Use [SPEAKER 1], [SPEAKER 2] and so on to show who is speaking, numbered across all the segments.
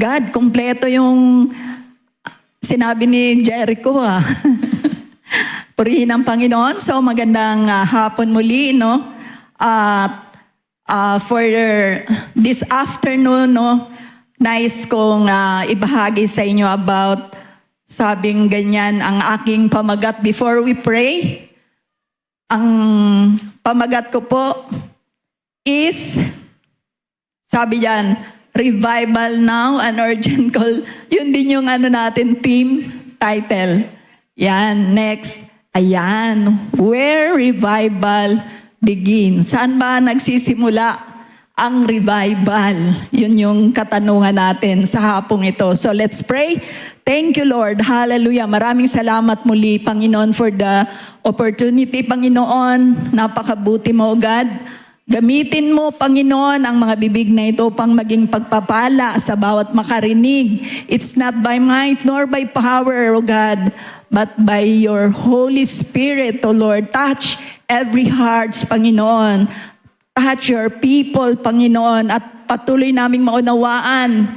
[SPEAKER 1] God, kumpleto yung sinabi ni Jericho. Purihin ang Panginoon. So magandang hapon muli, no? For this afternoon, no, nais kong ibahagi sa inyo about, sabing ganyan, ang aking pamagat before we pray. Ang pamagat ko po is, sabi diyan, Revival Now, an Urgent Call. Yun din yung natin, team title. Yan, next. Ayan, where revival begins. Saan ba nagsisimula ang revival? Yun yung katanungan natin sa hapong ito. So let's pray. Thank you, Lord. Hallelujah. Maraming salamat muli, Panginoon, for the opportunity, Panginoon. Napakabuti mo, God. Gamitin mo, Panginoon, ang mga bibig na ito pang maging pagpapala sa bawat makarinig. It's not by might nor by power, O God, but by your Holy Spirit, O Lord. Touch every heart, Panginoon. Touch your people, Panginoon, at patuloy naming maunawaan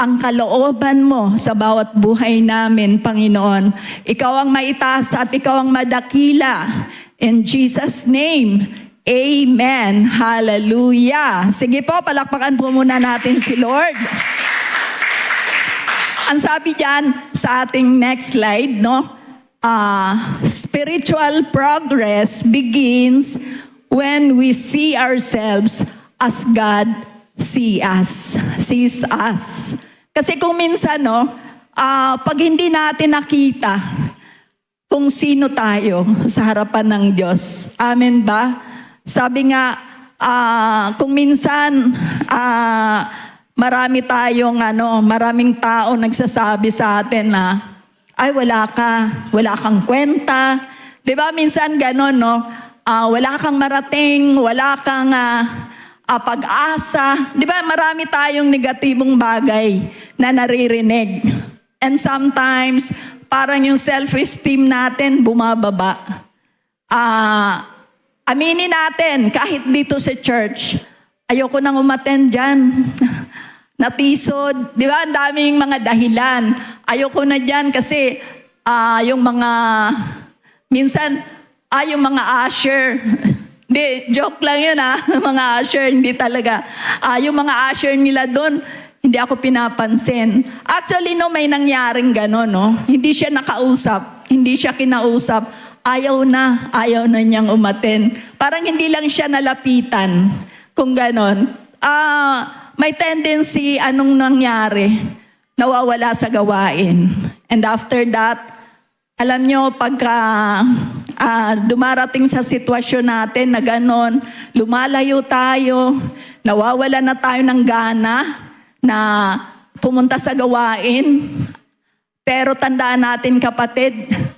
[SPEAKER 1] ang kalooban mo sa bawat buhay namin, Panginoon. Ikaw ang maitaas at ikaw ang madakila. In Jesus' name, Amen. Hallelujah. Sige po, palakpakan po muna natin si Lord. Ang sabi diyan sa ating next slide, no? Spiritual progress begins when we see ourselves as God sees us. Kasi kung minsan, no, pag hindi natin nakita kung sino tayo sa harapan ng Diyos. Amen ba? Sabi nga, kung minsan, maraming tao nagsasabi sa atin na, ay wala kang kwenta. Di ba minsan ganon, no? Wala kang marating, wala kang pag-asa. Di ba marami tayong negatibong bagay na naririnig. And sometimes, parang yung self-esteem natin bumababa. Aminin natin, kahit dito sa church, ayoko nang umattend dyan. Natisod. Di ba? Ang daming mga dahilan. Ayoko na dyan kasi yung mga, minsan, yung mga usher. Hindi, joke lang yun mga usher, hindi talaga. Yung mga usher nila doon, hindi ako pinapansin. Actually, no, may nangyaring gano'n, no? Hindi siya nakausap, hindi siya kinausap. Ayaw na niyang umattend. Parang hindi lang siya nalapitan. Kung ganon. May tendency, anong nangyari? Nawawala sa gawain. And after that, alam nyo, pagka dumarating sa sitwasyon natin na ganon, lumalayo tayo, nawawala na tayo ng gana na pumunta sa gawain. Pero tandaan natin, kapatid,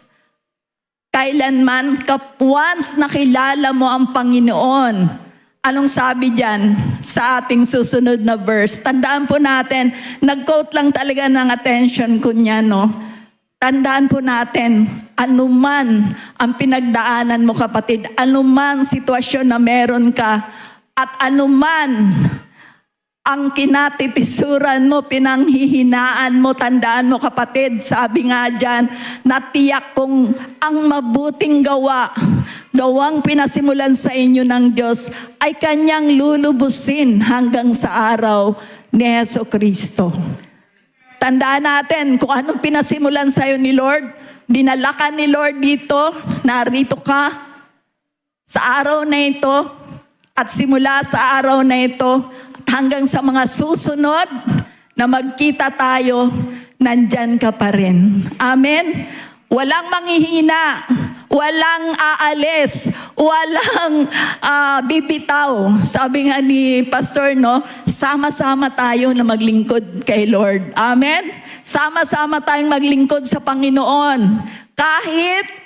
[SPEAKER 1] kailanman, once nakilala mo ang Panginoon, anong sabi diyan sa ating susunod na verse? Tandaan po natin, nag-quote lang talaga ng attention ko niya, no? Tandaan po natin, anuman ang pinagdaanan mo, kapatid, anuman sitwasyon na meron ka, at anuman ang kinatitisuran mo, pinanghihinaan mo, tandaan mo, kapatid, sabi nga dyan, natiyak kong ang mabuting gawang pinasimulan sa inyo ng Diyos, ay Kanyang lulubusin hanggang sa araw ni Jesucristo. Tandaan natin, kung anong pinasimulan sa iyo ni Lord, dinala ka ni Lord dito, narito ka sa araw na ito, at simula sa araw na ito, hanggang sa mga susunod na magkita tayo, nandyan ka pa rin. Amen? Walang manghihina, walang aalis, walang bibitaw. Sabi nga ni Pastor, no, sama-sama tayo na maglingkod kay Lord. Amen? Sama-sama tayong maglingkod sa Panginoon. Kahit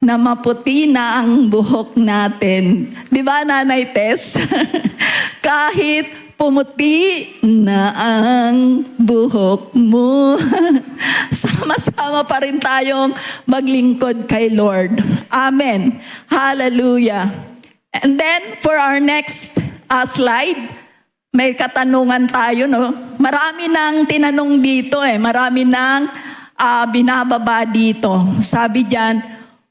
[SPEAKER 1] na maputi na ang buhok natin. Di ba, Nanay Tess? Kahit pumuti na ang buhok mo. Sama-sama pa rin tayong maglingkod kay Lord. Amen. Hallelujah. And then, for our next slide, May katanungan tayo, no? Marami nang tinanong dito marami nang binababa dito. Sabi diyan,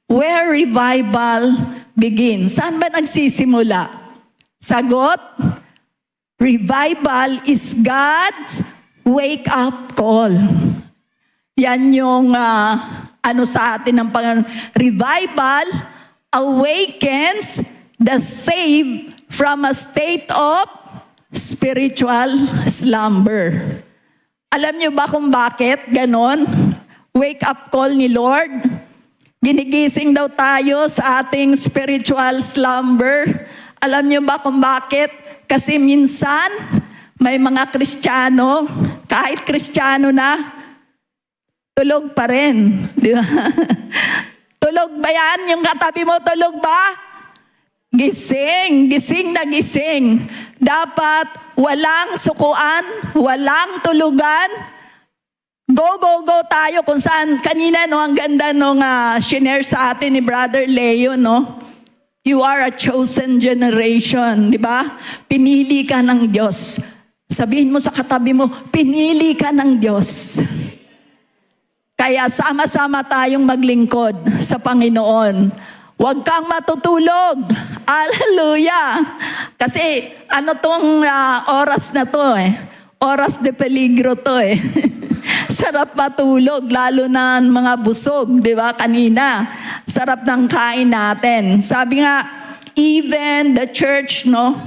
[SPEAKER 1] where revival begins? Saan ba nagsisimula? Sagot, revival is God's wake-up call. Yan yung sa atin ng Panginoon. Revival awakens the saved from a state of spiritual slumber. Alam niyo ba kung bakit ganon? Wake-up call ni Lord. Ginigising daw tayo sa ating spiritual slumber. Alam niyo ba kung bakit? Kasi minsan, may mga Kristiyano, kahit Kristiyano na, tulog pa rin. Di ba? Tulog ba yan? Yung katabi mo, tulog ba? Gising, gising na gising. Dapat walang sukuan, walang tulugan. Go, go, go tayo kung saan. Kanina, no, ang ganda nung shinare sa atin ni Brother Leo, no? You are a chosen generation, di ba? Pinili ka ng Diyos. Sabihin mo sa katabi mo, pinili ka ng Diyos. Kaya sama-sama tayong maglingkod sa Panginoon. Huwag kang matutulog. Hallelujah! Kasi tong oras na to Oras de peligro to Sarap matulog, lalo na mga busog, di ba? Kanina, sarap ng kain natin. Sabi nga, even the church, no?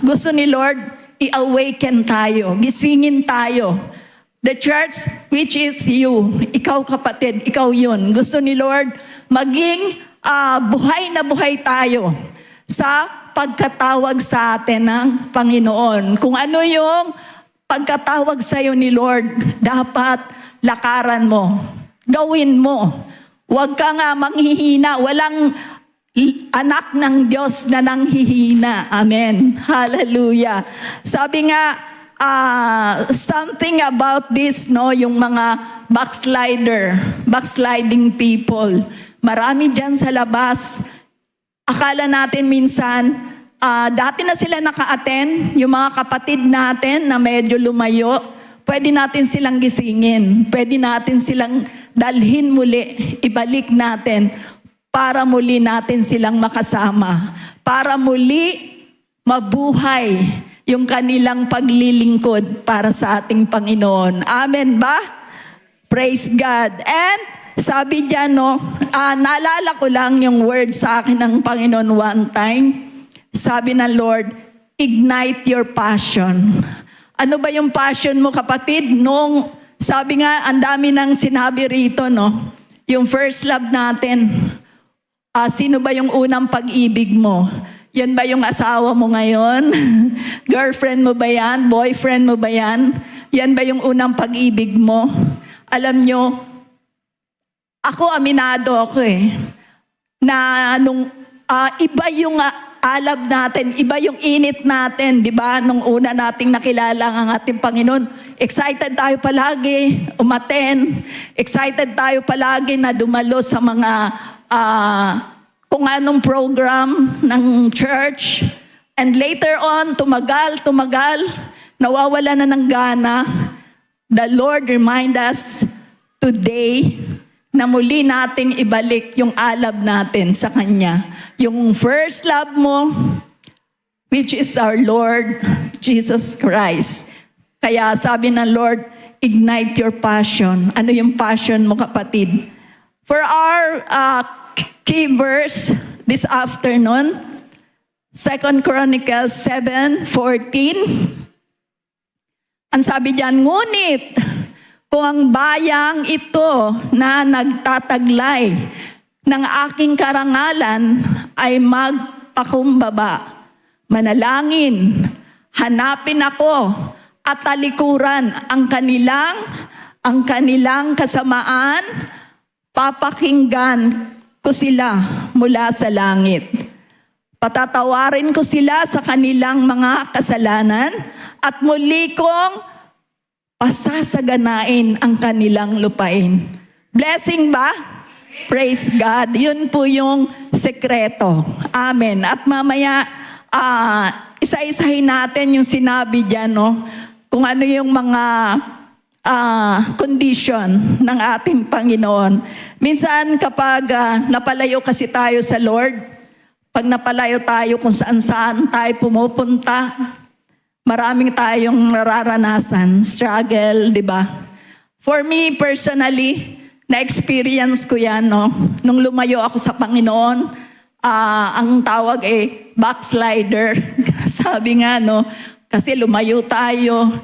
[SPEAKER 1] Gusto ni Lord, i-awaken tayo, gisingin tayo. The church, which is you, ikaw kapatid, ikaw yun. Gusto ni Lord, maging buhay na buhay tayo sa pagkatawag sa atin ng Panginoon. Kung ano yung pagkatawag sa iyo ni Lord, dapat lakaran mo, gawin mo. Huwag ka nga manghihina, walang anak ng Diyos na nanghihina. Amen. Hallelujah. Sabi nga, something about this, no, yung mga backsliding people. Marami dyan sa labas. Akala natin minsan, dati na sila naka-attend, yung mga kapatid natin na medyo lumayo, pwede natin silang gisingin. Pwede natin silang dalhin muli, ibalik natin para muli natin silang makasama. Para muli mabuhay yung kanilang paglilingkod para sa ating Panginoon. Amen ba? Praise God. And sabi diyan, no, naalala ko lang yung word sa akin ng Panginoon one time. Sabi ng Lord, ignite your passion. Ano ba yung passion mo, kapatid? Sabi nga, ang dami nang sinabi rito, no? Yung first love natin. Sino ba yung unang pag-ibig mo? Yan ba yung asawa mo ngayon? Girlfriend mo ba yan? Boyfriend mo ba yan? Yan ba yung unang pag-ibig mo? Alam nyo, ako aminado ako na iba yung alab natin, iba yung init natin, di ba? Nung una nating nakilala ang ating Panginoon, excited tayo palagi umaten, excited tayo palagi na dumalo sa mga kung anong program ng church. And later on, tumagal, nawawala na ng gana. The Lord remind us today na muli nating ibalik yung alab natin sa Kanya. Yung first love mo, which is our Lord Jesus Christ. Kaya sabi ng Lord, ignite your passion. Ano yung passion mo, kapatid? For our key verse this afternoon, 2 Chronicles 7:14. Ang sabi diyan, ngunit kung ang bayang ito na nagtataglay ng aking karangalan ay magpakumbaba, manalangin, hanapin ako at talikuran ang kanilang kasamaan, papakinggan ko sila mula sa langit. Patatawarin ko sila sa kanilang mga kasalanan at muli kong pasasaganain ang kanilang lupain. Blessing ba? Praise God. Yun po yung sekreto. Amen. At mamaya, isa-isahin natin yung sinabi diyan, no? Kung ano yung mga condition ng ating Panginoon. Minsan kapag napalayo kasi tayo sa Lord, pag napalayo tayo kung saan-saan tayo pumupunta, maraming tayong nararanasan, struggle, di ba? For me personally, na-experience ko yan, no? Nung lumayo ako sa Panginoon, ang tawag backslider. Sabi nga, no? Kasi lumayo tayo.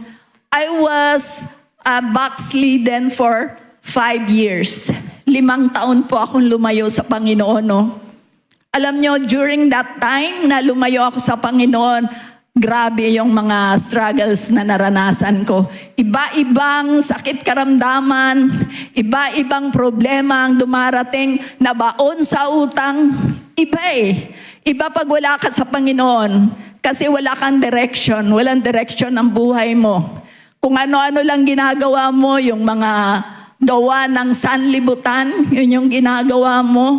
[SPEAKER 1] I was backslidden for 5 years. 5 taon po akong lumayo sa Panginoon, no? Alam nyo, during that time na lumayo ako sa Panginoon, grabe yung mga struggles na naranasan ko. Iba-ibang sakit karamdaman, iba-ibang problema ang dumarating, nabaon sa utang, iba Iba pag wala ka sa Panginoon, kasi wala kang direction, walang direction ang buhay mo. Kung ano-ano lang ginagawa mo, yung mga gawa ng sanlibutan, yun yung ginagawa mo.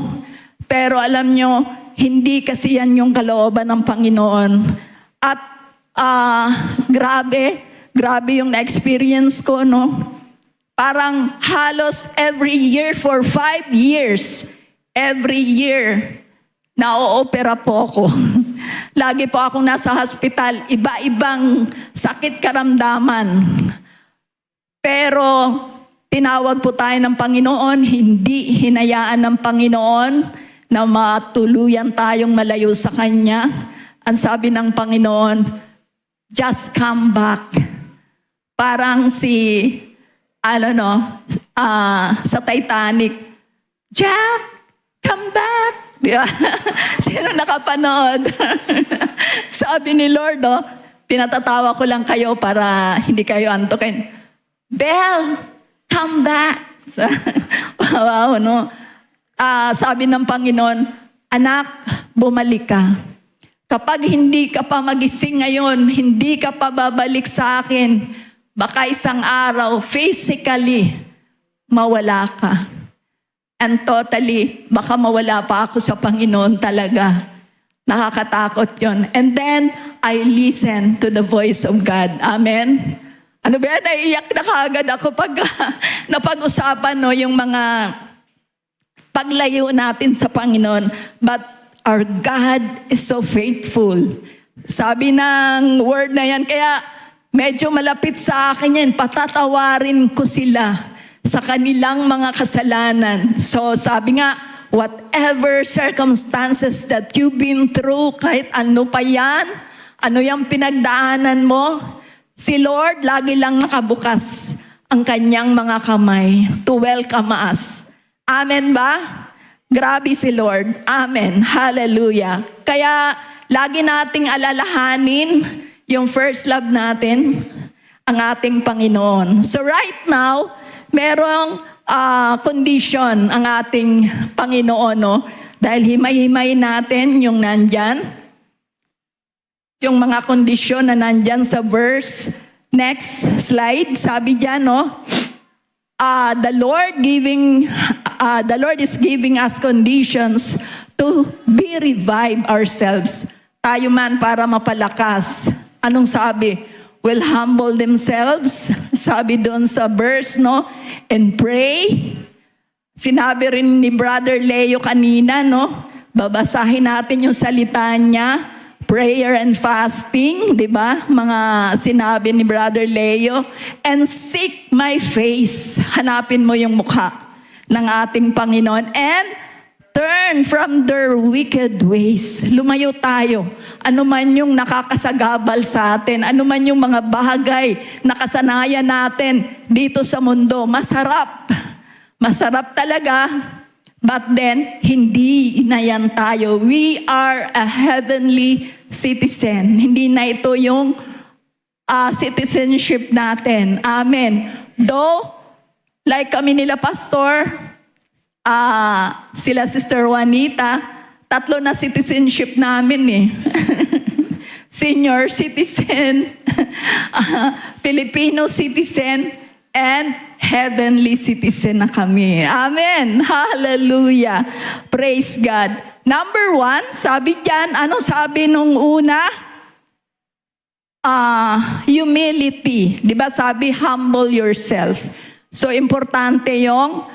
[SPEAKER 1] Pero alam nyo, hindi kasi yan yung kalooban ng Panginoon. At grabe yung na-experience ko, no? Parang halos every year for 5 years, every year, na-oopera po ako. Lagi po akong nasa hospital, iba-ibang sakit karamdaman. Pero tinawag po tayo ng Panginoon, hindi hinayaan ng Panginoon na matuluyan tayong malayo sa Kanya. Ang sabi ng Panginoon, just come back. Parang sa Titanic, Jack, come back. Diba? Sino nakapanood? Sabi ni Lord, pinatatawa ko lang kayo para hindi kayo antukin. Belle, come back. Wow, no? Sabi ng Panginoon, anak, bumalik ka. Kapag hindi ka pa magising ngayon, hindi ka pa babalik sa akin, baka isang araw, physically, mawala ka. And totally, baka mawala pa ako sa Panginoon talaga. Nakakatakot yon. And then, I listen to the voice of God. Amen? Ano ba yan? Naiiyak na kaagad ako pag napag-usapan, no, yung mga paglayo natin sa Panginoon. But our God is so faithful. Sabi ng word na yan, kaya medyo malapit sa akin yan, patatawarin ko sila sa kanilang mga kasalanan. So sabi nga, whatever circumstances that you've been through, kahit ano pa yan, ano yung pinagdaanan mo, si Lord lagi lang nakabukas ang kanyang mga kamay to welcome us. Amen ba? Grabe si Lord. Amen. Hallelujah. Kaya lagi nating alalahanin yung first love natin, ang ating Panginoon. So right now, merong condition ang ating Panginoon, no? Dahil himay-himay natin yung nandyan. Yung mga kondisyon na nandyan sa verse. Next slide. Sabi dyan, no? The Lord is giving us conditions to be revive ourselves. Tayo man para mapalakas. Anong sabi? Will humble themselves, sabi doon sa verse, no? And pray. Sinabi rin ni Brother Leo kanina, no? Babasahin natin yung salita niya. Prayer and fasting, di ba? Mga sinabi ni Brother Leo. And seek my face. Hanapin mo yung mukha ng ating Panginoon. And turn from their wicked ways. Lumayo tayo. Ano man yung nakakasagabal sa atin, ano man yung mga bagay na kasanayan natin dito sa mundo, masarap. Masarap talaga. But then, hindi na yan tayo. We are a heavenly citizen. Hindi na ito yung citizenship natin. Amen. Though, like kami nila pastor, sila Sister Juanita, 3 na citizenship namin Senior citizen, Filipino citizen, and heavenly citizen na kami. Amen. Hallelujah. Praise God. Number 1, sabi dyan, ano sabi nung una? humility. Di ba sabi, humble yourself. So, importante yung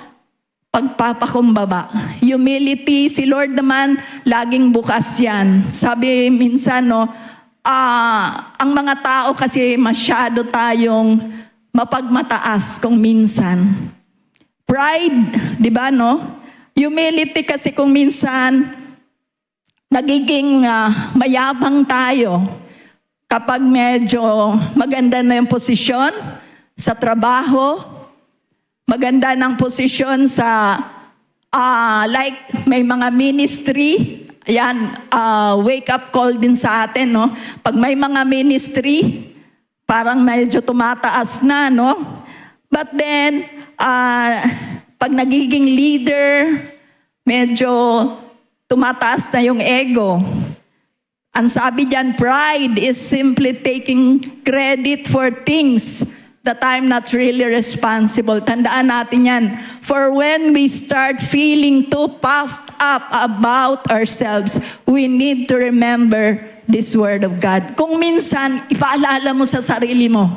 [SPEAKER 1] pagpapakumbaba. Humility, si Lord naman, laging bukas yan. Sabi minsan, ang mga tao kasi masyado tayong mapagmataas kung minsan. Pride, di ba, no? Humility kasi kung minsan, nagiging mayabang tayo kapag medyo maganda na yung posisyon sa trabaho, maganda ng posisyon sa, like may mga ministry, ayan, wake up call din sa atin, no? Pag may mga ministry, parang medyo tumataas na, no? But then, pag nagiging leader, medyo tumataas na yung ego. Ang sabi diyan, pride is simply taking credit for things that I'm not really responsible. Tandaan natin yan. For when we start feeling too puffed up about ourselves, we need to remember this word of God. Kung minsan, ipaalala mo sa sarili mo.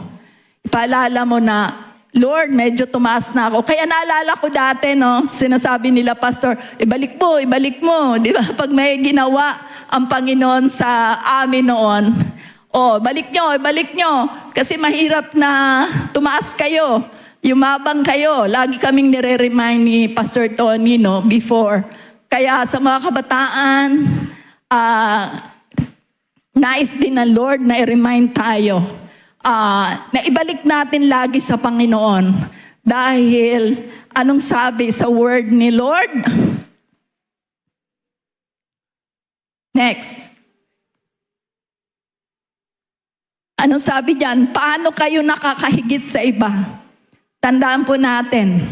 [SPEAKER 1] Ipaalala mo na, Lord, medyo tumaas na ako. Kaya naalala ko dati, no, sinasabi nila, Pastor, ibalik mo. Di ba? Pag may ginawa ang Panginoon sa amin noon, balik nyo. Kasi mahirap na tumaas kayo. Yumabang kayo. Lagi kaming nire-remind ni Pastor Tony, no, before. Kaya sa mga kabataan, nais din ng Lord na i-remind tayo na ibalik natin lagi sa Panginoon. Dahil, anong sabi sa word ni Lord? Next. Anong sabi diyan? Paano kayo nakakahigit sa iba? Tandaan po natin,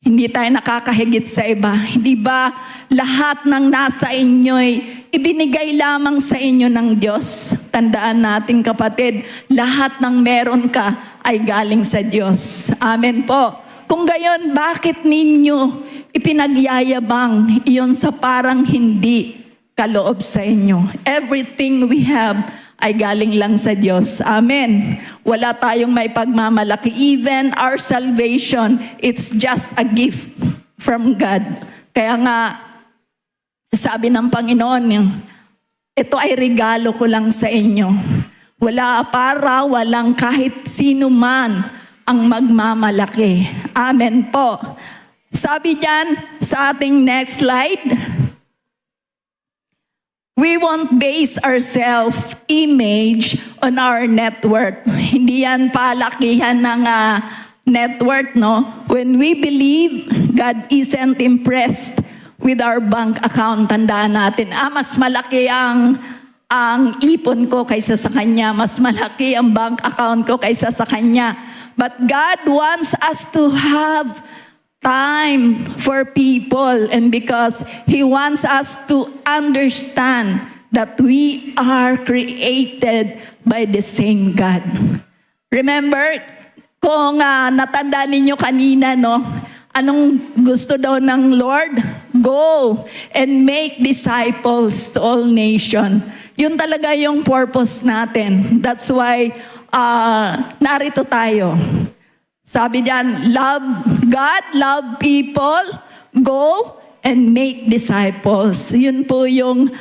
[SPEAKER 1] hindi tayo nakakahigit sa iba. Hindi ba lahat ng nasa inyo'y ibinigay lamang sa inyo ng Diyos? Tandaan natin, kapatid, lahat ng meron ka ay galing sa Diyos. Amen po. Kung gayon, bakit ninyo ipinagyayabang iyon sa parang hindi kaloob sa inyo? Everything we have ay galing lang sa Diyos. Amen. Wala tayong may pagmamalaki. Even our salvation, it's just a gift from God. Kaya nga, sabi ng Panginoon, ito ay regalo ko lang sa inyo. Walang kahit sino man ang magmamalaki. Amen po. Sabi diyan sa ating next slide, we won't base our self-image on our net worth. Hindi yan palakihan ng net worth, no? When we believe God isn't impressed with our bank account, tandaan natin, mas malaki ang ipon ko kaysa sa Kanya. Mas malaki ang bank account ko kaysa sa Kanya. But God wants us to have time for people, and because He wants us to understand that we are created by the same God. Remember, kung natanda ninyo kanina, no? Anong gusto daw ng Lord? Go and make disciples to all nations. Yun talaga yung purpose natin. That's why narito tayo. Sabi diyan, love God, love people, go and make disciples. Yun po yung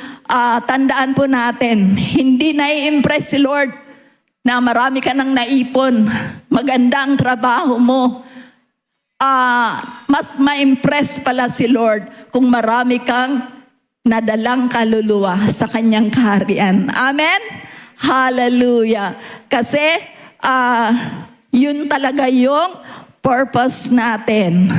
[SPEAKER 1] tandaan po natin. Hindi nai-impress si Lord na marami ka nang naipon, maganda ang trabaho mo. Mas ma-impress pala si Lord kung marami kang nadalang kaluluwa sa Kanyang kaharian. Amen? Hallelujah. Kasi, yun talaga yung purpose natin.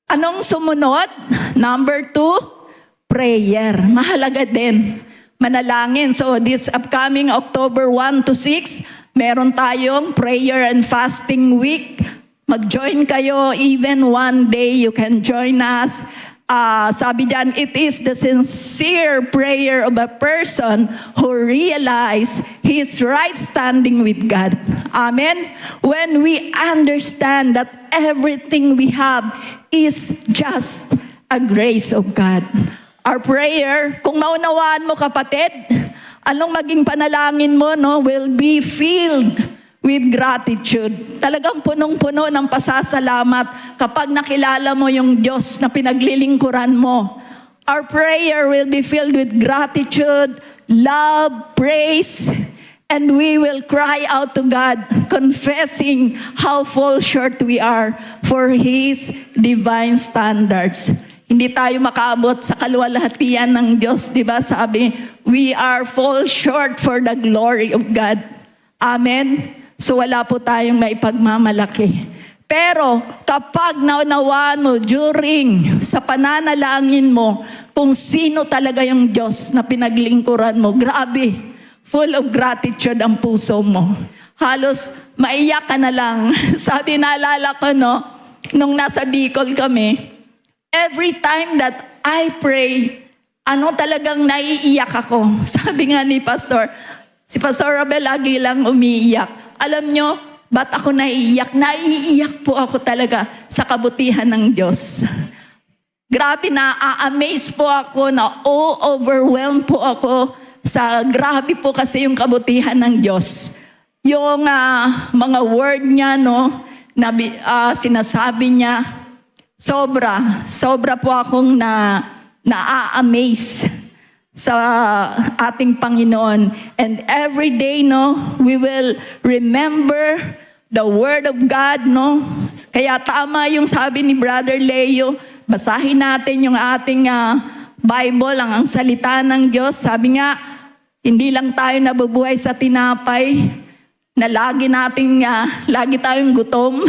[SPEAKER 1] Anong sumunod? Number 2, prayer. Mahalaga din. Manalangin. So this upcoming October 1 to 6, meron tayong prayer and fasting week. Mag-join kayo. Even one day, you can join us. Sabi diyan, it is the sincere prayer of a person who realize his right standing with God. Amen? When we understand that everything we have is just a grace of God. Our prayer, kung maunawaan mo kapatid, Anong maging panalangin mo, no? Will be filled with gratitude. Talagang punong-puno ng pasasalamat kapag nakilala mo yung Diyos na pinaglilingkuran mo. Our prayer will be filled with gratitude, love, praise, and we will cry out to God, confessing how fall short we are for His divine standards. Hindi tayo makaabot sa kaluwalhatian ng Diyos, di ba? Sabi, we are fall short for the glory of God. Amen? So wala po tayong maipagmamalaki. Pero kapag naunawaan mo during sa pananalangin mo kung sino talaga yung Diyos na pinaglingkuran mo, grabe, full of gratitude ang puso mo. Halos maiyak ka na lang. Sabi, naalala ko, no, nung nasa Bicol kami, every time that I pray, talagang naiiyak ako. Sabi nga ni Pastor, si Pastor Abel lagi lang umiiyak. Alam nyo, ba't ako naiiyak? Naiiyak po ako talaga sa kabutihan ng Diyos. Grabe, na-amaze po ako, overwhelmed po ako sa grabe po kasi yung kabutihan ng Diyos. Yung mga word niya, no, na sinasabi niya, sobra po akong na-amaze sa ating Panginoon. And every day, no, we will remember the Word of God, no? Kaya tama yung sabi ni Brother Leo, basahin natin yung ating Bible, ang salita ng Diyos. Sabi nga, hindi lang tayo nabubuhay sa tinapay, na lagi tayong gutom,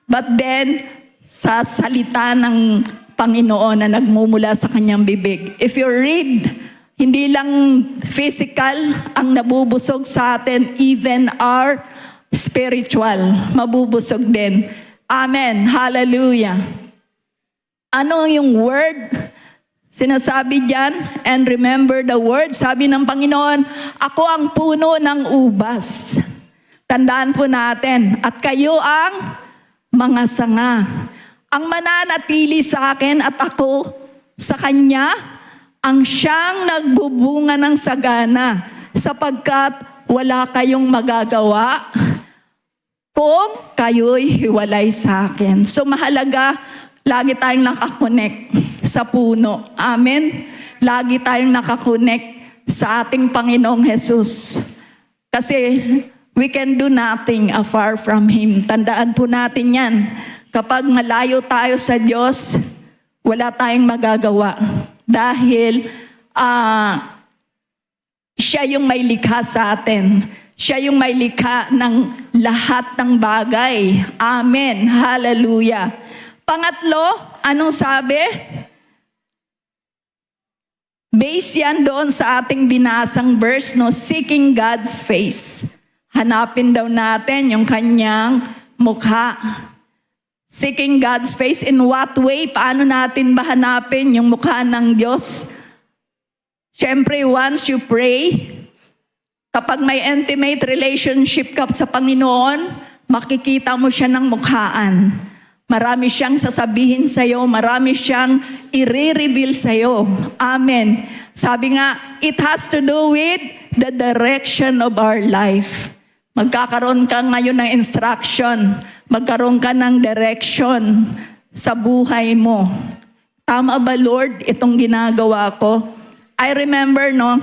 [SPEAKER 1] but then, sa salita ng Panginoon na nagmumula sa kanyang bibig. If you read, hindi lang physical ang nabubusog sa atin, even our spiritual, mabubusog din. Amen. Hallelujah. Ano yung word? Sinasabi diyan, and remember the word. Sabi ng Panginoon, ako ang puno ng ubas. Tandaan po natin, at kayo ang mga sanga. Ang mananatili sa akin at ako sa Kanya, ang siyang nagbubunga ng sagana, sapagkat wala kayong magagawa kung kayo'y hiwalay sa akin. So mahalaga, lagi tayong nakakonect sa puno. Amen? Lagi tayong nakakonect sa ating Panginoong Jesus. Kasi we can do nothing afar from Him. Tandaan po natin yan. Kapag malayo tayo sa Diyos, wala tayong magagawa. Dahil siya yung may likha sa atin. Siya yung may likha ng lahat ng bagay. Amen. Hallelujah. Pangatlo, anong sabi? Base yan doon sa ating binasang verse, no? Seeking God's face. Hanapin daw natin yung kanyang mukha. Seeking God's face in what way? Paano natin ba hanapin yung mukha ng Diyos? Siyempre, once you pray, kapag may intimate relationship ka sa Panginoon, makikita mo siya ng mukhaan. Marami siyang sasabihin sa'yo, marami siyang i-reveal sa'yo. Amen. Sabi nga, it has to do with the direction of our life. Magkakaroon ka ngayon ng instruction, magkaroon ka ng direction sa buhay mo. Tama ba, Lord, itong ginagawa ko? I remember, no,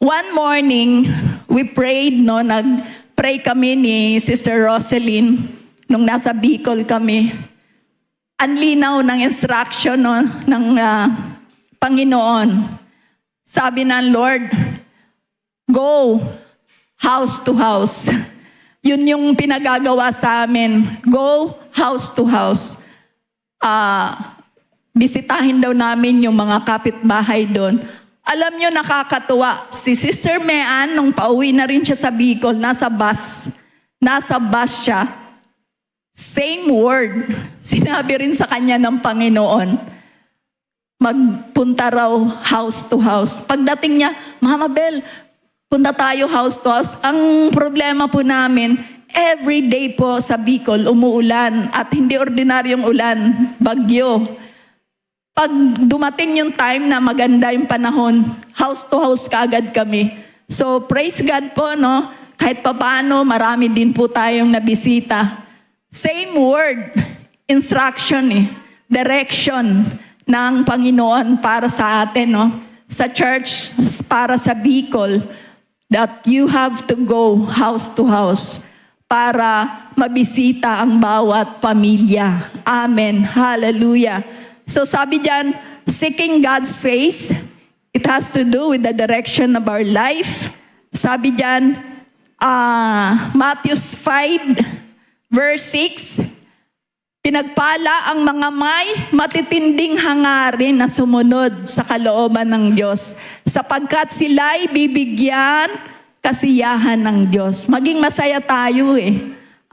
[SPEAKER 1] one morning, we prayed, no, nag-pray kami ni Sister Roselyn nung nasa Bicol kami. Ang linaw ng instruction, no, ng Panginoon. Sabi ng Lord, go house to house. Yun yung pinagagawa sa amin. Go house to house. Bisitahin daw namin yung mga kapitbahay doon. Alam nyo, nakakatuwa. Si Sister Mean, nung pauwi na rin siya sa Bicol, nasa bus siya. Same word. Sinabi rin sa kanya ng Panginoon. Magpunta raw house to house. Pagdating niya, Mama Bel, punta tayo house to house. Ang problema po namin, every day po sa Bicol umuulan at hindi ordinaryong ulan, bagyo. Pag dumating yung time na maganda yung panahon, house to house kaagad kami. So praise God po, no? Kahit papaano, marami din po tayong nabisita. Same word, instruction direction ng Panginoon para sa atin, no? Sa church, para sa Bicol, that you have to go house to house para mabisita ang bawat pamilya. Amen. Hallelujah. So sabi diyan, seeking God's face, it has to do with the direction of our life. Sabi diyan, Matthew 5, verse 6, pinagpala ang mga may matitinding hangarin na sumunod sa kalooban ng Diyos, sapagkat sila'y bibigyan kasiyahan ng Diyos. Maging masaya tayo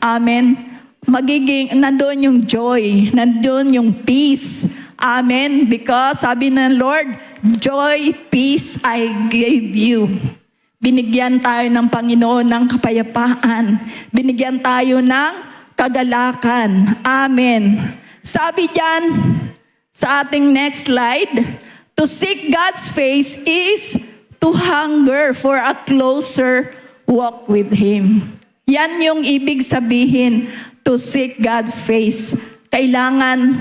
[SPEAKER 1] Amen. Nandoon yung joy, nandoon yung peace. Amen. Because sabi ng Lord, joy, peace I gave you. Binigyan tayo ng Panginoon ng kapayapaan. Binigyan tayo ng kagalakan. Amen. Sabi diyan sa ating next slide, to seek God's face is to hunger for a closer walk with Him. Yan yung ibig sabihin, to seek God's face. Kailangan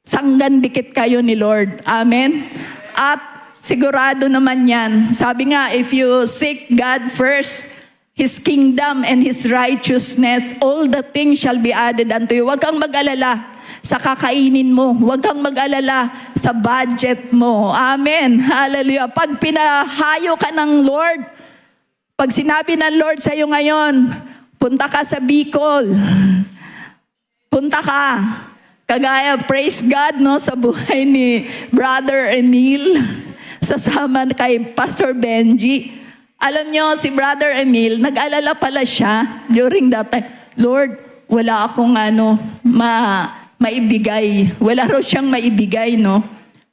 [SPEAKER 1] sanggan dikit kayo ni Lord. Amen? At sigurado naman yan. Sabi nga, if you seek God first, His kingdom and His righteousness, all the things shall be added unto you. Huwag kang mag-alala sa kakainin mo. Huwag kang mag-alala sa budget mo. Amen. Hallelujah. Pag pinahayo ka ng Lord, pag sinabi ng Lord sa iyo ngayon, punta ka sa Bicol. Punta ka. Kagaya, praise God, no, sa buhay ni Brother Emil, sasama kay Pastor Benji. Alam nyo, si Brother Emil, nag-alala pala siya during that time. Lord, wala akong maibigay. Wala raw siyang maibigay, no?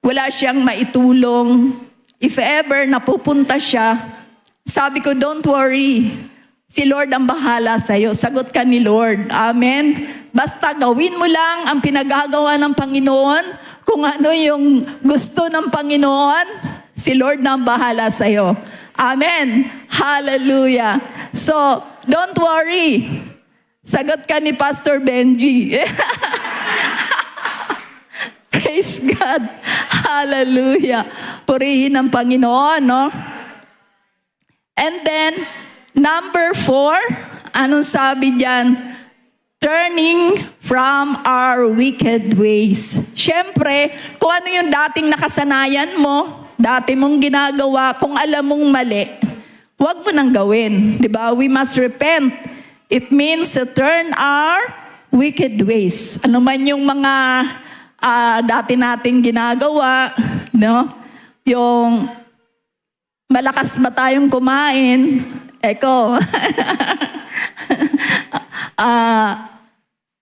[SPEAKER 1] Wala siyang maitulong. If ever napupunta siya, sabi ko, don't worry. Si Lord ang bahala sa'yo. Sagot ka ni Lord. Amen? Basta gawin mo lang ang pinagagawa ng Panginoon. Kung ano yung gusto ng Panginoon, si Lord na ang bahala sa'yo. Amen? Hallelujah. So, don't worry. Sagot ka ni Pastor Benji. Praise God. Hallelujah. Purihin ang Panginoon, no? And then, number 4, anong sabi diyan? Turning from our wicked ways. Siyempre, kung ano yung dating nakasanayan mo, dati mong ginagawa, kung alam mong mali, huwag mo nang gawin. Diba? We must repent. It means to turn our wicked ways. Ano man yung mga dati nating ginagawa, no? Yung malakas ba tayong kumain? Eko.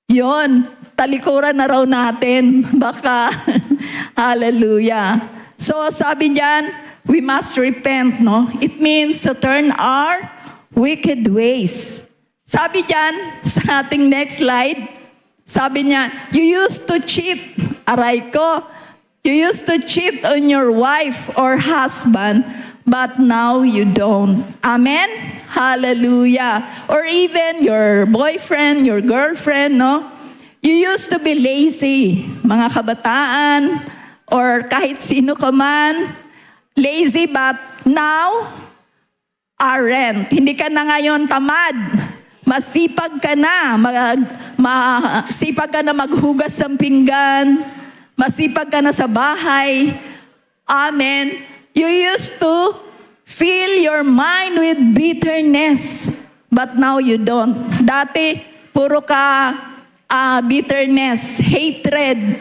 [SPEAKER 1] Yon, talikuran na raw natin. Baka, hallelujah. So sabi diyan, we must repent, no? It means to turn our wicked ways. Sabi diyan, sa ating next slide, sabi niya, you used to cheat, aray ko, you used to cheat on your wife or husband, but now you don't. Amen? Hallelujah. Or even your boyfriend, your girlfriend, no? You used to be lazy, mga kabataan, or kahit sino ka man, lazy, but now, aren't. Hindi ka na ngayon tamad. Masipag ka na. Masipag ka na maghugas ng pinggan. Masipag ka na sa bahay. Amen. You used to fill your mind with bitterness, but now you don't. Dati, puro ka bitterness, hatred,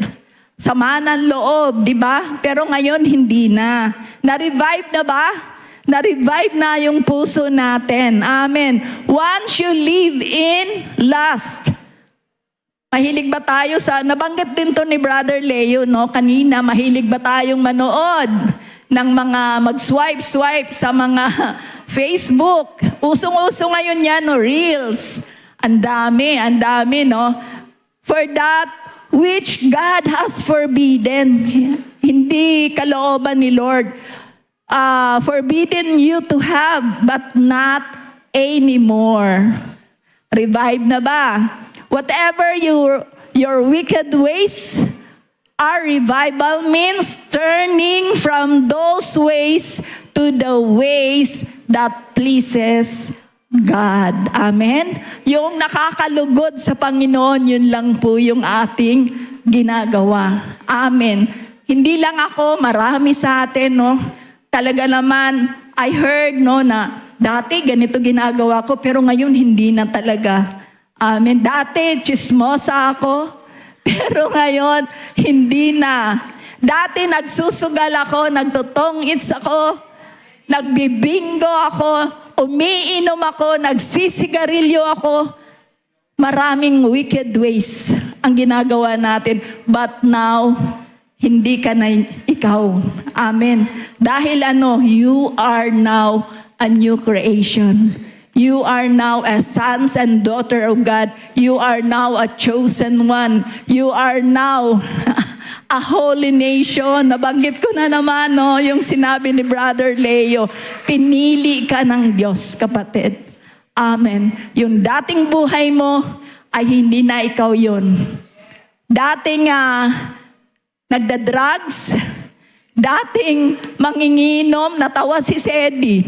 [SPEAKER 1] sama ng loob, di ba? Pero ngayon, hindi na. Na-revive na ba? Na-revive na yung puso natin. Amen. Once you live in lust. Mahilig ba tayo sa, nabanggit din to ni Brother Leo, no? Kanina, mahilig ba tayong manood ng mga mag-swipe sa mga Facebook? Usong-uso ngayon yan, no? Reels. Ang dami, no? For that, which God has forbidden. Hindi kalooban ni Lord. Forbidden you to have, but not anymore. Revive na ba? Whatever your wicked ways, our revival means turning from those ways to the ways that pleases God. Amen? Yung nakakalugod sa Panginoon, yun lang po yung ating ginagawa. Amen. Hindi lang ako, marami sa atin, no? Talaga naman, I heard, no, na dati ganito ginagawa ko, pero ngayon hindi na talaga. Amen. Dati, chismosa ako, pero ngayon, hindi na. Dati nagsusugal ako, nagtutong-its ako, nagbibingo ako, umiinom ako, nagsisigarilyo ako. Maraming wicked ways ang ginagawa natin. But now, hindi ka na ikaw. Amen. Dahil you are now a new creation. You are now a sons and daughter of God. You are now a chosen one. You are now a holy nation. Nabanggit ko na naman, no, yung sinabi ni Brother Leo. Pinili ka ng Diyos, kapatid. Amen. Yung dating buhay mo ay hindi na ikaw yun. Dating nagda-drugs, dating manginginom, natawa si Sedi.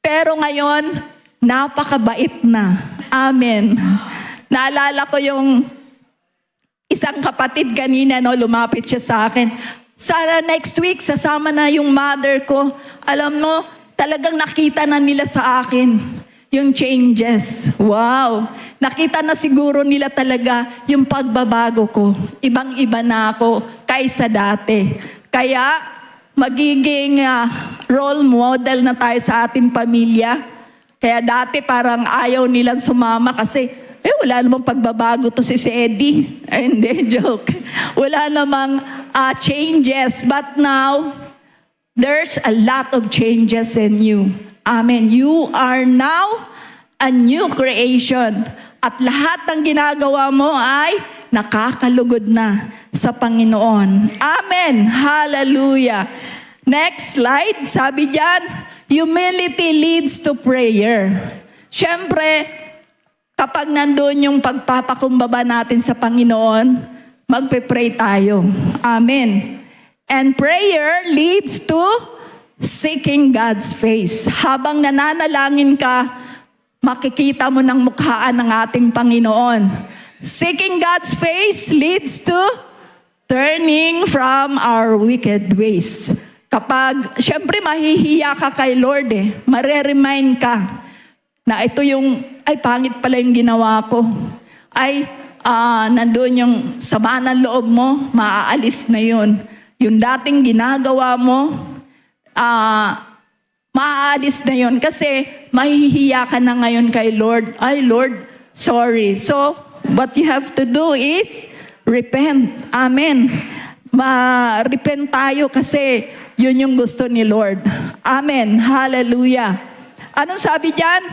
[SPEAKER 1] Pero ngayon, napakabait na. Amen. Naalala ko yung isang kapatid kanina, no, lumapit siya sa akin. Sana next week, sasama na yung mother ko. Alam mo, talagang nakita na nila sa akin yung changes. Wow! Nakita na siguro nila talaga yung pagbabago ko. Ibang-iba na ako kaysa dati. Kaya, magiging role model na tayo sa ating pamilya. Kaya dati parang ayaw nilang sumama kasi wala namang pagbabago to si Eddie. Hindi, joke. Wala namang changes. But now, there's a lot of changes in you. Amen. You are now a new creation. At lahat ng ginagawa mo ay nakakalugod na sa Panginoon. Amen. Hallelujah. Next slide. Sabi diyan, humility leads to prayer. Siyempre, kapag nandoon yung pagpapakumbaba natin sa Panginoon, magpe-pray tayo. Amen. And prayer leads to seeking God's face. Habang nananalangin ka, makikita mo ng mukhaan ng ating Panginoon. Seeking God's face leads to turning from our wicked ways. Kapag, syempre mahihiya ka kay Lord mareremind ka na ito yung, ay pangit pala yung ginawa ko. Ay, nandun yung sama ng loob mo, maaalis na yun. Yung dating ginagawa mo, maaalis na yun. Kasi mahihiya ka na ngayon kay Lord. Ay, Lord, sorry. So, what you have to do is repent. Amen. Ma-repent tayo kasi yun yung gusto ni Lord. Amen. Hallelujah. Anong sabi diyan?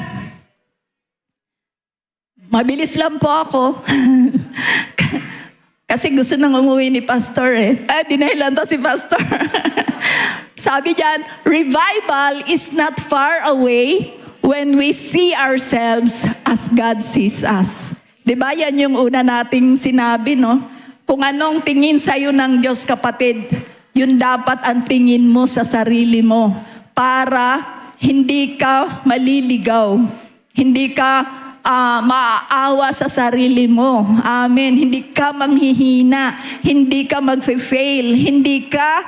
[SPEAKER 1] Mabilis lang po ako. Kasi gusto nang umuwi ni Pastor dinahilan to si Pastor. Sabi diyan, revival is not far away when we see ourselves as God sees us. Diba yan yung una nating sinabi, no? Kung anong tingin sa'yo ng Diyos, kapatid, yun dapat ang tingin mo sa sarili mo para hindi ka maliligaw. Hindi ka maaawa sa sarili mo. Amen. Hindi ka manghihina. Hindi ka magfe-fail. Hindi ka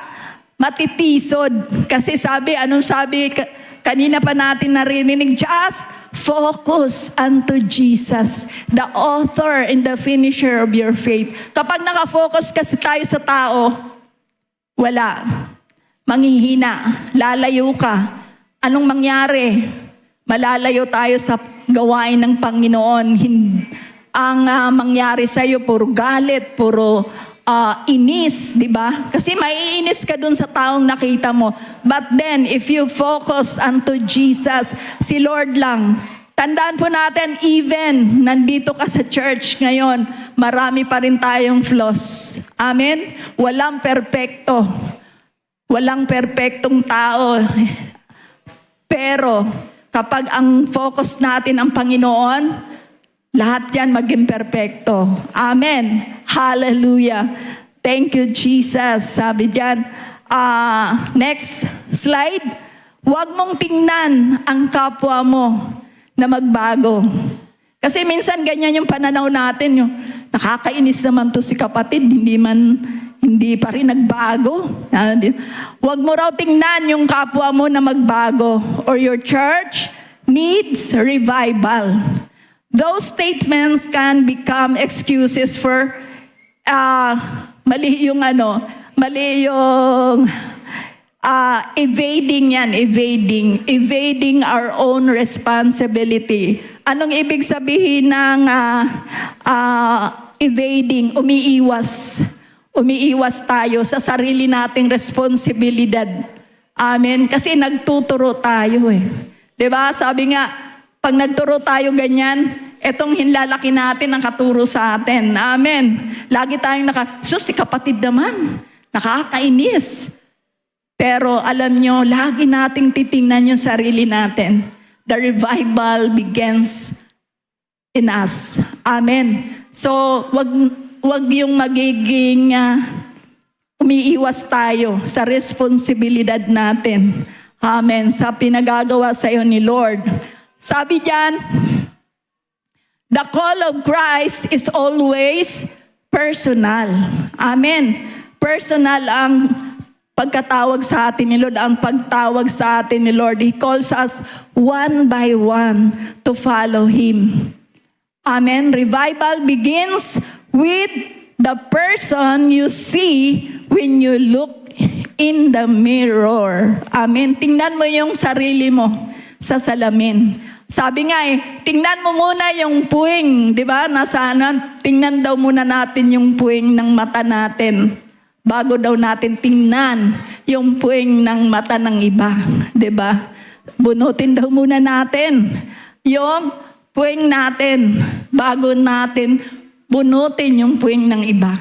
[SPEAKER 1] matitisod. Kasi anong sabi kanina pa natin narinig, just focus unto Jesus, the author and the finisher of your faith. Kapag nakafocus kasi tayo sa tao, wala. Manghihina. Lalayo ka. Anong mangyari? Malalayo tayo sa gawain ng Panginoon. Ang mangyari sa'yo, puro galit, puro inis, di ba? Kasi maiinis ka dun sa taong nakita mo. But then, if you focus unto Jesus, si Lord lang, Tandaan po natin, even nandito ka sa church ngayon, marami pa rin tayong flaws. Amen? Walang perpekto. Walang perpektong tao. Pero kapag ang focus natin ang Panginoon, lahat yan maging perpekto. Amen. Hallelujah. Thank you, Jesus. Sabi diyan. Next slide. Huwag mong tingnan ang kapwa mo na magbago. Kasi minsan ganyan yung pananaw natin. Yung, nakakainis naman to si kapatid, hindi pa rin nagbago. Huwag mo raw tingnan yung kapwa mo na magbago, or your church needs revival. Those statements can become excuses for mali yung evading our own responsibility. Anong ibig sabihin ng evading? Umiiwas tayo sa sarili nating responsibilidad. Amen. Kasi nagtuturo tayo eh. 'Di ba? Sabi nga, pag nagturo tayo ganyan, etong hinlalaki natin ang katuro sa atin. Amen. Lagi tayong si kapatid naman, nakakainis. Pero alam nyo, lagi nating titingnan yung sarili natin. The revival begins in us. Amen. So, wag yung magiging umiiwas tayo sa responsibilidad natin. Amen. Sa pinagagawa sa iyo ni Lord. Sabi diyan, the call of Christ is always personal. Amen. Personal ang pagkatawag sa atin ni Lord, ang pagtawag sa atin ni Lord. He calls us one by one to follow Him. Amen. Revival begins with the person you see when you look in the mirror. Amen. Tingnan mo yung sarili mo sa salamin. Sabi nga tingnan mo muna yung puwing, di ba? Tingnan daw muna natin yung puwing ng mata natin bago daw natin tingnan yung puwing ng mata ng iba. Diba? Bunutin daw muna natin yung puwing natin bago natin bunutin yung puwing ng iba.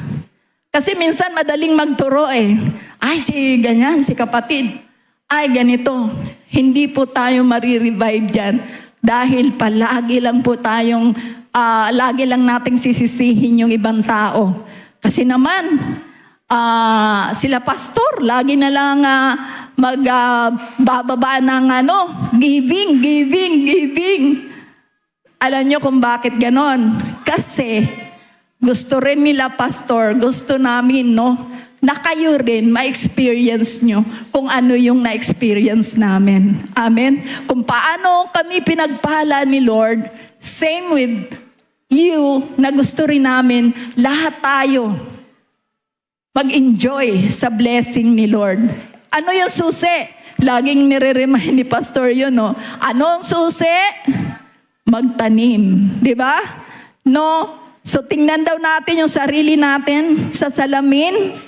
[SPEAKER 1] Kasi minsan madaling magturo Ay, si kapatid. Ay, ganito. Hindi po tayo marirevive dyan. Dahil palagi lang po tayong, lagi lang nating sisisihin yung ibang tao. Kasi naman, sila pastor, lagi na lang magbababa ng giving. Alam nyo kung bakit ganon? Kasi gusto rin nila pastor, gusto namin na kayo rin ma-experience nyo kung ano yung na-experience namin. Amen? Kung paano kami pinagpala ni Lord, same with you na gusto rin namin lahat tayo mag-enjoy sa blessing ni Lord. Ano yung susi? Laging nire-remind ni pastor yun, Ano ang susi? Magtanim. Di ba? So tingnan daw natin yung sarili natin sa salamin.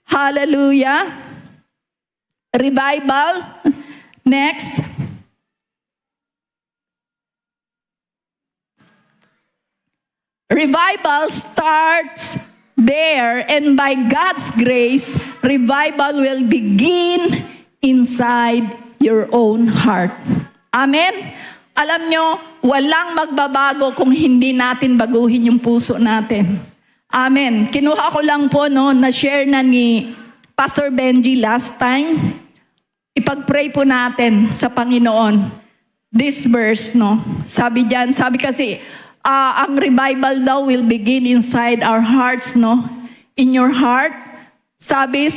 [SPEAKER 1] Hallelujah. Revival. Next. Revival starts there, and by God's grace, revival will begin inside your own heart. Amen? Alam nyo, walang magbabago kung hindi natin baguhin yung puso natin. Amen. Kinuha ko lang po na-share na ni Pastor Benji last time. Ipag-pray po natin sa Panginoon. This verse, sabi kasi, ang revival daw will begin inside our hearts, In your heart. Sabi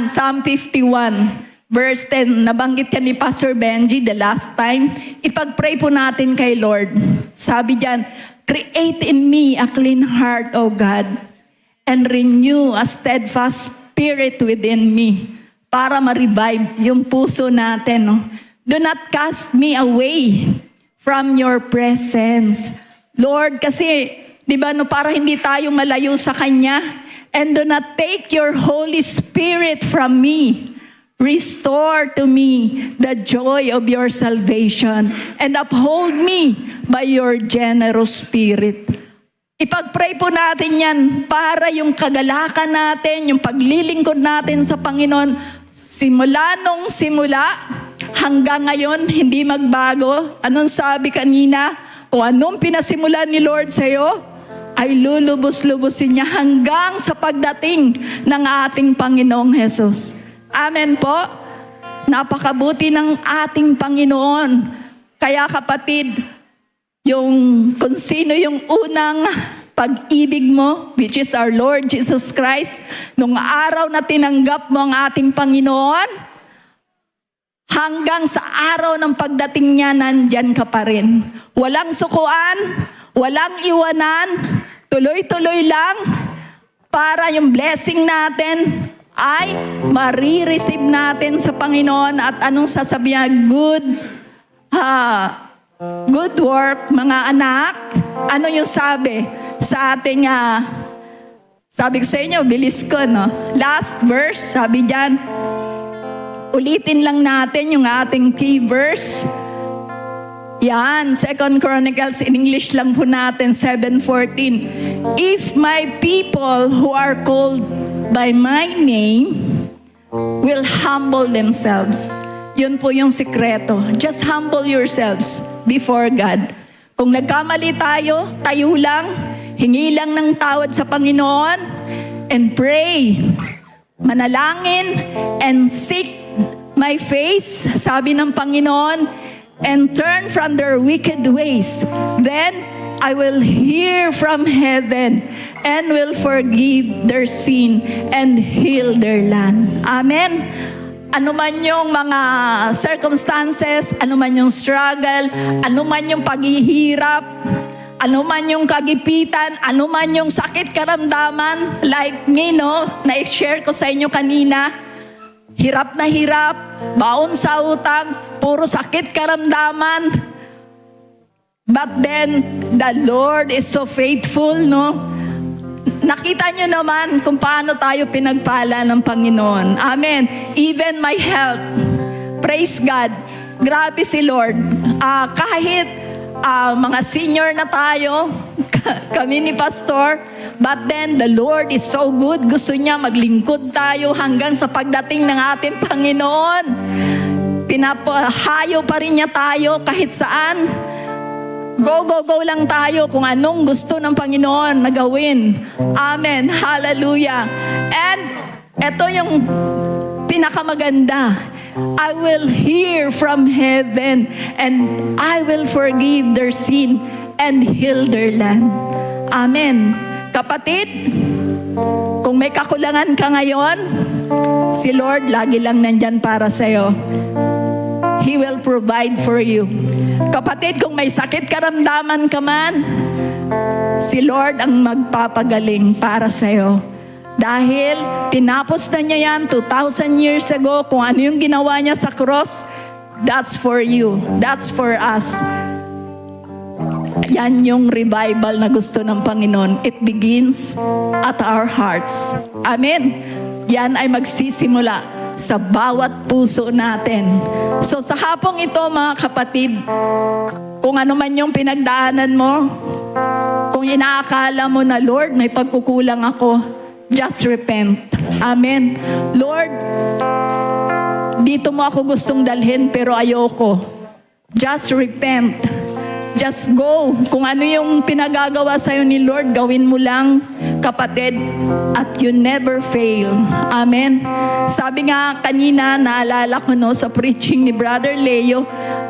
[SPEAKER 1] Psalm 51, verse 10. Nabanggit yan ni Pastor Benji the last time. Ipag-pray po natin kay Lord. Sabi diyan, create in me a clean heart, O God, and renew a steadfast spirit within me. Para ma-revive yung puso natin. Do not cast me away from your presence. Lord, kasi, di ba, para hindi tayo malayo sa Kanya, and do not take your Holy Spirit from me. Restore to me the joy of your salvation and uphold me by your generous spirit. Ipag-pray po natin yan para yung kagalakan natin, yung paglilingkod natin sa Panginoon, simula nung simula hanggang ngayon, hindi magbago. Anong sabi kanina? Kung anong pinasimulan ni Lord sa'yo, ay lulubos-lubusin niya hanggang sa pagdating ng ating Panginoong Hesus. Amen po. Napakabuti ng ating Panginoon. Kaya kapatid, kung sino yung unang pag-ibig mo, which is our Lord Jesus Christ, nung araw na tinanggap mo ang ating Panginoon, hanggang sa araw ng pagdating niya, nandyan ka pa rin. Walang sukuan, walang iwanan, tuloy-tuloy lang para yung blessing natin ay marireceive natin sa Panginoon. At anong sasabihan? Good work, mga anak. Ano yung sabi sa ating, sabi ko sa inyo, bilis ko, no? Last verse, sabi diyan, ulitin lang natin yung ating key verse. Yan, 2 Chronicles, in English lang po natin, 7:14. If my people who are called by my name will humble themselves. Yun po yung sikreto. Just humble yourselves before God. Kung nagkamali tayo, tayo lang, hingi lang ng tawad sa Panginoon, and pray, manalangin, and seek my face, sabi ng Panginoon, and turn from their wicked ways. Then I will hear from heaven and will forgive their sin and heal their land. Amen. Ano man yung mga circumstances, ano man yung struggle, ano man yung paghihirap, ano man yung kagipitan, ano man yung sakit karamdaman, like me, no, na-share ko sa inyo kanina, hirap na hirap, baon sa utang, puro sakit karamdaman. But then, the Lord is so faithful, no? Nakita nyo naman kung paano tayo pinagpala ng Panginoon. Amen. Even my health. Praise God. Grabe si Lord. Kahit mga senior na tayo, kami ni Pastor, but then the Lord is so good. Gusto niya maglingkod tayo hanggang sa pagdating ng ating Panginoon. Pinapahayo pa rin niya tayo kahit saan. Go, go, go lang tayo kung anong gusto ng Panginoon na gawin. Amen. Hallelujah. And ito yung pinakamaganda. I will hear from heaven and I will forgive their sin and heal their land. Amen. Kapatid, kung may kakulangan ka ngayon, si Lord lagi lang nandyan para sa'yo. He will provide for you. Kapatid, kung may sakit karamdaman ka man, si Lord ang magpapagaling para sa'yo. Dahil tinapos na niya yan 2,000 years ago, kung ano yung ginawa niya sa cross, that's for you. That's for us. Yan yung revival na gusto ng Panginoon. It begins at our hearts. Amen. Yan ay magsisimula sa bawat puso natin. So sa hapong ito, mga kapatid, kung ano man yung pinagdaanan mo, kung inaakala mo na, Lord, may pagkukulang ako, just repent. Amen. Lord, dito mo ako gustong dalhin pero ayoko. Just repent. Just go. Kung ano yung pinagagawa sa'yo ni Lord, gawin mo lang, kapatid, at you never fail. Amen. Sabi nga kanina, naalala ko no, sa preaching ni Brother Leo,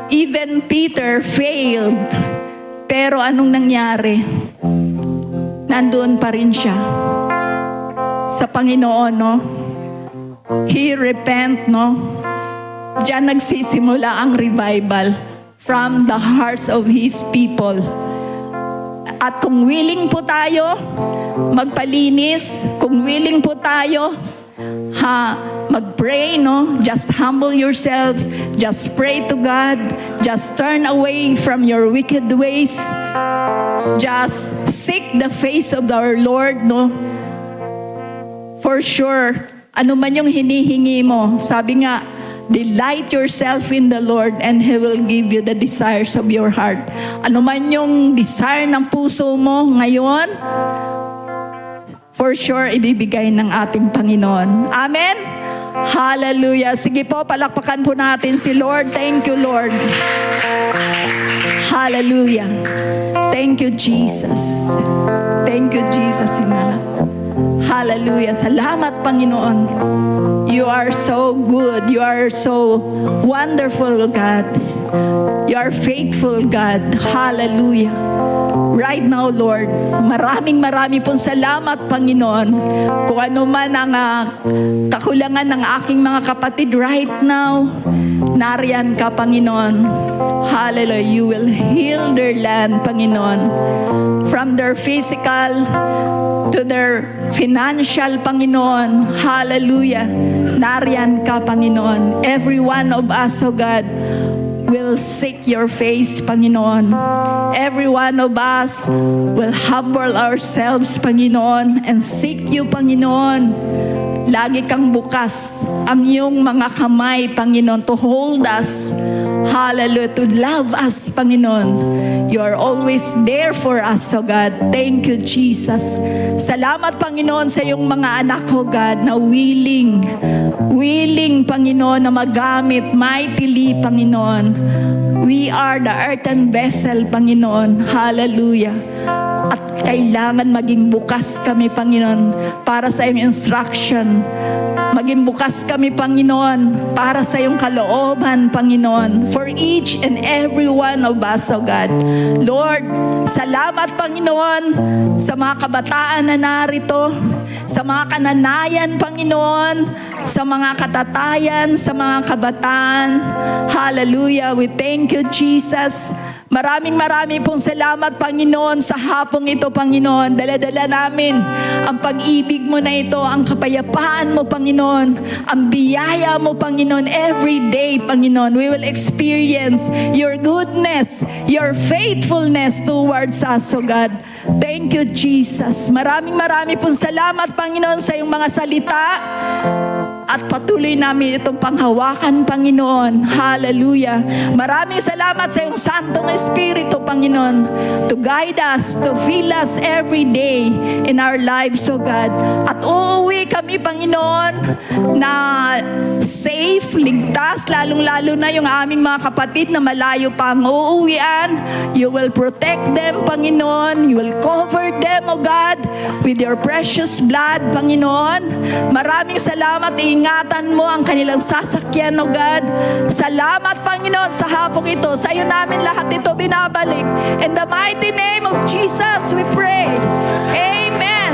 [SPEAKER 1] even Peter failed. Pero anong nangyari? Nandoon pa rin siya sa Panginoon, no? He repent, no? Diyan nagsisimula ang revival from the hearts of His people. At kung willing po tayo magpalinis, kung willing po tayo mag-pray, no? Just humble yourselves, just pray to God, just turn away from your wicked ways, just seek the face of our Lord, no? For sure, Ano man yung hinihingi mo, sabi nga, delight yourself in the Lord and He will give you the desires of your heart. Ano man yung desire ng puso mo ngayon, for sure, ibibigay ng ating Panginoon. Amen? Hallelujah. Sige po, palakpakan po natin si Lord. Thank you, Lord. Hallelujah. Thank you, Jesus. Thank you, Jesus. Hallelujah. Salamat, Panginoon. You are so good. You are so wonderful, God. You are faithful, God. Hallelujah. Right now, Lord, maraming pong salamat, Panginoon. Kung ano man ang kakulangan ng aking mga kapatid right now, nariyan ka, Panginoon. Hallelujah. You will heal their land, Panginoon. From their physical to their financial, Panginoon. Hallelujah. Nariyan ka, Panginoon. Every one of us, oh God, will seek your face, Panginoon. Every one of us will humble ourselves, Panginoon, and seek you, Panginoon. Lagi kang bukas ang iyong mga kamay, Panginoon, to hold us. Hallelujah. To love us, Panginoon. You are always there for us, oh God. Thank you, Jesus. Salamat, Panginoon, sa iyong mga anak, oh God, na willing, Panginoon, na magamit mightily, Panginoon. We are the earthen vessel, Panginoon. Hallelujah. At kailangan maging bukas kami, Panginoon, para sa iyong instruction. Maging bukas kami, Panginoon, para sa iyong kalooban, Panginoon, for each and every one of us, oh God. Lord, salamat, Panginoon, sa mga kabataan na narito, sa mga kananayan, Panginoon, sa mga katatayan, sa mga kabataan. Hallelujah. We thank you, Jesus. Maraming pong salamat, Panginoon, sa hapong ito, Panginoon. Dala-dala namin ang pag-ibig mo na ito, ang kapayapaan mo, Panginoon, ang biyaya mo, Panginoon, every day, Panginoon. We will experience your goodness, your faithfulness towards us, oh God. Thank you, Jesus. Maraming pong salamat, Panginoon, sa iyong mga salita. At patuloy namin itong panghawakan, Panginoon. Hallelujah. Maraming salamat sa iyong Santong Espiritu, Panginoon, to guide us, to fill us every day in our lives, oh God. At uuwi kami, Panginoon, na safe, ligtas, lalong-lalo na yung aming mga kapatid na malayo pa ang uuwian. You will protect them, Panginoon. You will cover them, oh God, with your precious blood, Panginoon. Maraming salamat. Ingatan mo ang kanilang sasakyan, oh God. Salamat, Panginoon, sa hapong ito. Sa iyo namin lahat ito binabalik. In the mighty name of Jesus, we pray. Amen.